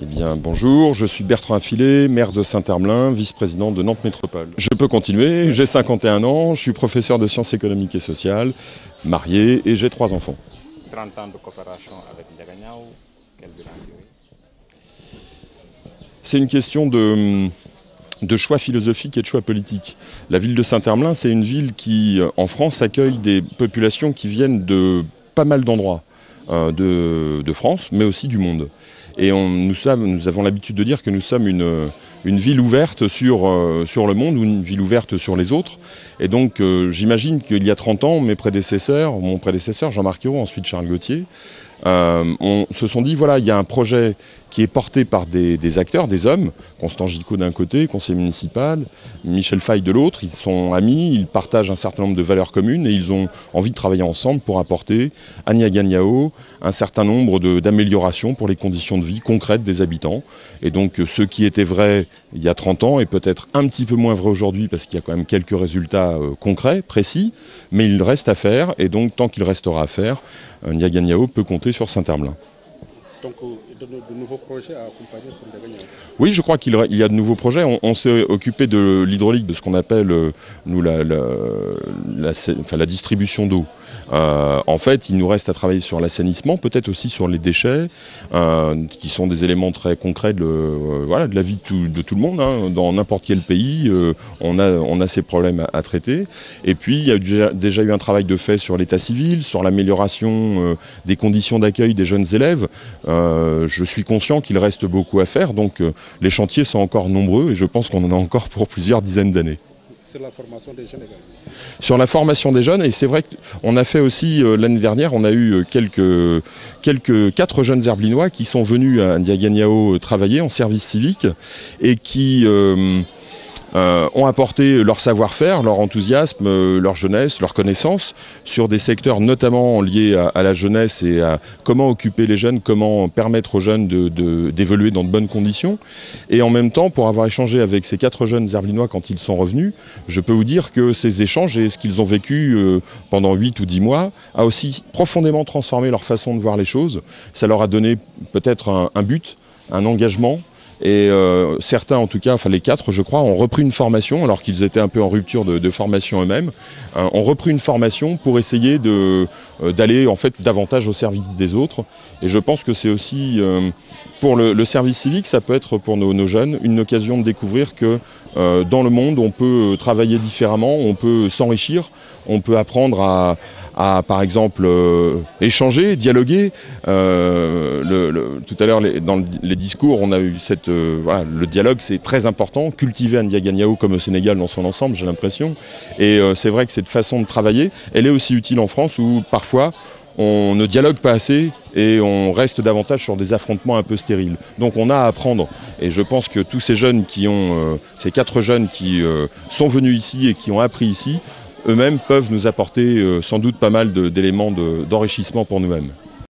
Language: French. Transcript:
Eh bien, bonjour, je suis Bertrand Affilé, maire de Saint-Herblain, vice-président de Nantes Métropole. Je peux continuer, j'ai 51 ans, je suis professeur de sciences économiques et sociales, marié et j'ai 3 enfants. 30 ans de coopération avec Ndiaga Niao, quel bilan durée? C'est une question de choix philosophique et de choix politique. La ville de Saint-Herblain, c'est une ville qui, en France, accueille des populations qui viennent de pas mal d'endroits de France, mais aussi du monde. Et nous avons l'habitude de dire que nous sommes une ville ouverte sur le monde, ou une ville ouverte sur les autres. Et donc j'imagine qu'il y a 30 ans, mon prédécesseur Jean-Marc Ayrault, ensuite Charles Gauthier, se sont dit, voilà, il y a un projet qui est porté par des acteurs, des hommes, Constant Gicot d'un côté, conseiller municipal, Michel Faye de l'autre. Ils sont amis, ils partagent un certain nombre de valeurs communes et ils ont envie de travailler ensemble pour apporter à Ndiaga Niao un certain nombre d'améliorations pour les conditions de vie concrètes des habitants. Et donc ce qui était vrai il y a 30 ans est peut-être un petit peu moins vrai aujourd'hui parce qu'il y a quand même quelques résultats concrets, précis, mais il reste à faire et donc tant qu'il restera à faire, Ndiaga Niao peut compter sur Saint-Herblain. Donc, de nouveaux projets à accompagner pour Ndiaga Niao? Oui, je crois qu'il y a de nouveaux projets. On s'est occupé de l'hydraulique, de ce qu'on appelle nous la distribution d'eau. En fait, il nous reste à travailler sur l'assainissement, peut-être aussi sur les déchets, qui sont des éléments très concrets de la vie de tout le monde. Hein. Dans n'importe quel pays, on a ces problèmes à traiter. Et puis, il y a déjà eu un travail de fait sur l'état civil, sur l'amélioration des conditions d'accueil des jeunes élèves. Je suis conscient qu'il reste beaucoup à faire, donc les chantiers sont encore nombreux et je pense qu'on en a encore pour plusieurs dizaines d'années. Sur la formation des jeunes également? Sur la formation des jeunes, et c'est vrai qu'on a fait aussi, l'année dernière, on a eu 4 jeunes Herblinois qui sont venus à Ndiaga Niao travailler en service civique et qui ont apporté leur savoir-faire, leur enthousiasme, leur jeunesse, leur connaissance sur des secteurs notamment liés à la jeunesse et à comment occuper les jeunes, comment permettre aux jeunes d'évoluer dans de bonnes conditions. Et en même temps, pour avoir échangé avec ces 4 jeunes Herblinois quand ils sont revenus, je peux vous dire que ces échanges et ce qu'ils ont vécu pendant 8 ou 10 mois a aussi profondément transformé leur façon de voir les choses. Ça leur a donné peut-être un but, un engagement. Et certains, en tout cas, enfin les 4, je crois, ont repris une formation, alors qu'ils étaient un peu en rupture de formation eux-mêmes, ont repris une formation pour essayer d'aller en fait davantage au service des autres. Et je pense que c'est aussi, pour le service civique, ça peut être pour nos jeunes une occasion de découvrir que dans le monde, on peut travailler différemment, on peut s'enrichir, on peut apprendre à par exemple, échanger, dialoguer. Tout à l'heure, dans les discours, on a eu le dialogue, c'est très important, cultivé à Ndiaga Niao comme au Sénégal dans son ensemble, j'ai l'impression. Et c'est vrai que cette façon de travailler, elle est aussi utile en France où parfois, on ne dialogue pas assez et on reste davantage sur des affrontements un peu stériles. Donc on a à apprendre. Et je pense que tous ces jeunes ces 4 jeunes qui sont venus ici et qui ont appris ici, eux-mêmes peuvent nous apporter sans doute pas mal d'éléments d'enrichissement pour nous-mêmes.